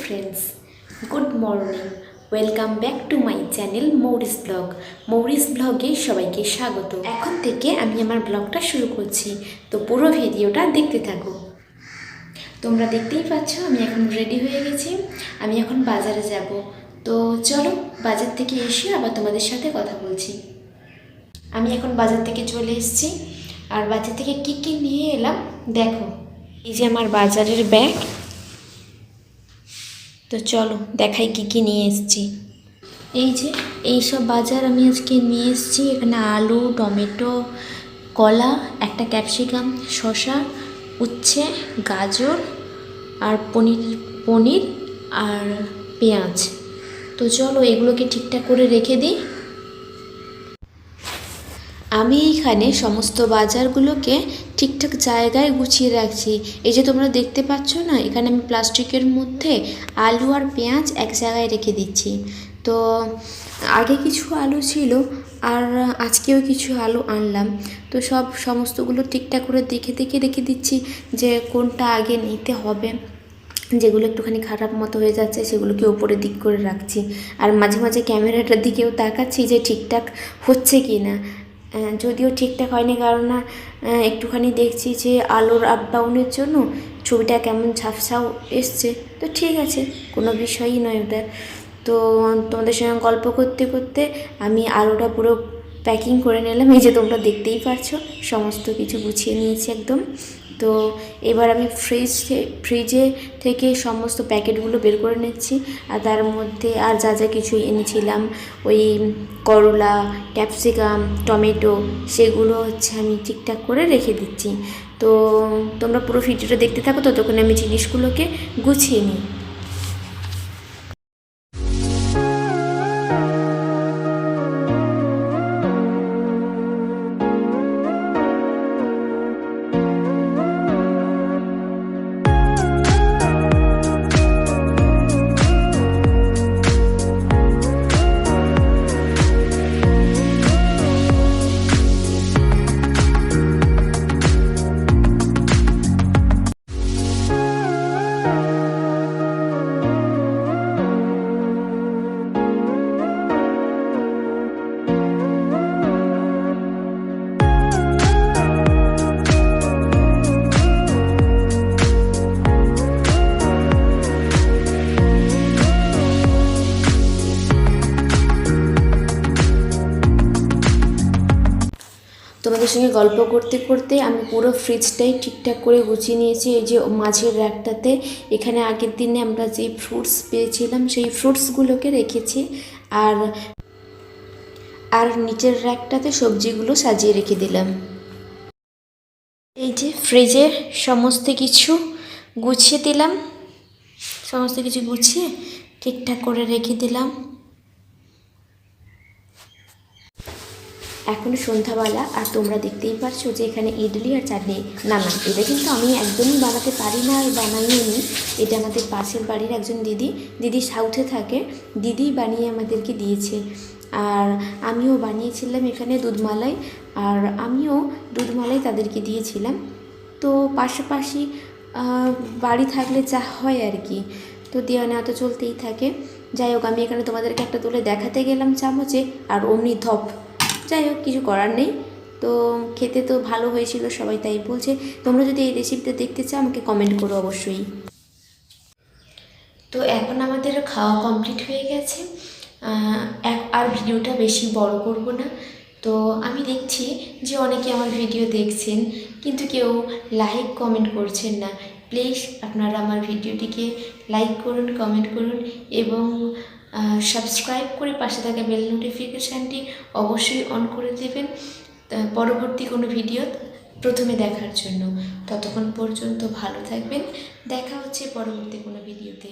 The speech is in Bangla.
friends, good morning. Welcome back to my channel Mouri's vlog. মৌরিস ব্লগে সবাইকে স্বাগত। এখন থেকে আমি আমার ব্লগটা শুরু করছি, তো পুরো ভিডিওটা দেখতে থাকো। তোমরা দেখতেই পাচ্ছ আমি এখন রেডি হয়ে গেছি, আমি এখন বাজারে যাব। তো চলো বাজার থেকে এসে আবার তোমাদের সাথে কথা বলছি। আমি এখন বাজার থেকে চলে এসেছি, আর বাজার থেকে কি কি নিয়ে এলাম দেখো। এই যে আমার বাজারের ব্যাগ। তো চলো দেখাই কি কি নিয়ে এসেছি। এই যে এইসব বাজার আমি আজকে নিয়ে এসেছি। এখানে আলু, টমেটো, কলা, একটা ক্যাপসিকাম, শসা, উচ্ছে, গাজর আর পনির আর পেঁয়াজ। তো চলো এগুলোকে ঠিকঠাক করে রেখে দিই। আমি এইখানে সমস্ত বাজারগুলোকে ঠিকঠাক জায়গায় গুছিয়ে রাখছি। এই যে তোমরা দেখতে পাচ্ছ না, এখানে আমি প্লাস্টিকের মধ্যে আলু আর পেঁয়াজ এক জায়গায় রেখে দিচ্ছি। তো আগে কিছু আলু ছিল আর আজকেও কিছু আলু আনলাম, তো সমস্তগুলো ঠিকঠাক করে দেখে রেখে দিচ্ছি যে কোনটা আগে নিতে হবে। যেগুলো একটুখানি খারাপ মতো হয়ে যাচ্ছে সেগুলোকে ওপরের দিক করে রাখছি, আর মাঝে মাঝে ক্যামেরাটার দিকেও তাকাচ্ছি যে ঠিকঠাক হচ্ছে কি না। যদিও ঠিকঠাক হয়নি, কারণ একটুখানি দেখছি যে আলোর আপ ডাউনের জন্য ছবিটা কেমন ঝাপসাও এসছে। তো ঠিক আছে, কোনো বিষয়ই নয় ওটা। তো তোমাদের সঙ্গে গল্প করতে করতে আমি আলুটা পুরো প্যাকিং করে নিলাম। এই যে তোমরা দেখতেই পারছো সমস্ত কিছু গুছিয়ে নিয়েছি একদম। তো এবার আমি ফ্রিজে থেকে সমস্ত প্যাকেটগুলো বের করে নিচ্ছি, আর তার মধ্যে আর যা যা কিছু এনেছিলাম, ওই করলা, ক্যাপসিকাম, টমেটো, সেগুলো হচ্ছে আমি ঠিকঠাক করে রেখে দিচ্ছি। তো তোমরা পুরো ভিডিওটা দেখতে থাকো, ততক্ষণ আমি জিনিসগুলোকে গুছিয়ে নিই। তোমাদের সঙ্গে গল্প করতে করতে আমি পুরো ফ্রিজটাই ঠিকঠাক করে গুছিয়ে নিয়েছি। এই যে মাঝের র্যাকটাতে এখানে আগের দিনে আমরা যে ফ্রুটস পেয়েছিলাম সেই ফ্রুটসগুলোকে রেখেছি, আর নিচের র্যাকটাতে সবজিগুলো সাজিয়ে রেখে দিলাম। এই যে ফ্রিজে সমস্ত কিছু গুছিয়ে দিলাম, সমস্ত কিছু গুছিয়ে ঠিকঠাক করে রেখে দিলাম। এখন সন্ধ্যাবেলা, আর তোমরা দেখতেই পারছো যে এখানে ইডলি আর চাটনি। না, এটা কিন্তু আমি একদমই বানাতে পারি না, আর বানাইও নি। এটা আমাদের পাশের বাড়ির একজন দিদি সাউথে থাকে, দিদি বানিয়ে আমাদেরকে দিয়েছে। আর আমিও বানিয়েছিলাম এখানে দুধমালাই, আর আমিও দুধমালাই তাদেরকে দিয়েছিলাম। তো পাশাপাশি বাড়ি থাকলে যা হয় আর কি, তো দেওয়া নেওয়া তো চলতেই থাকে। যাই হোক, আমি এখানে তোমাদেরকে একটা তুলে দেখাতে গেলাম চামচে, আর অমনি ধপ। যাই হোক, কিছু করার নেই। তো খেতে তো ভালো হয়েছিল, সবাই তাই বলছে। তোমরা যদি এই রেসিপিটা দেখতে চাও আমাকে কমেন্ট করো অবশ্যই। তো এখন আমাদের খাওয়া কমপ্লিট হয়ে গেছে, আর ভিডিওটা বেশি বড় করব না। তো আমি দেখছি যে অনেকে আমার ভিডিও দেখছেন, কিন্তু কেউ লাইক কমেন্ট করছেন না। প্লিজ আপনারা আমার ভিডিওটিকে লাইক করুন, কমেন্ট করুন এবং সাবস্ক্রাইব করে পাশে থাকা বেল নোটিফিকেশানটি অবশ্যই অন করে দেবেন পরবর্তী কোনো ভিডিও প্রথমে দেখার জন্য। ততক্ষণ পর্যন্ত ভালো থাকবেন, দেখা হচ্ছে পরবর্তী কোনো ভিডিওতে।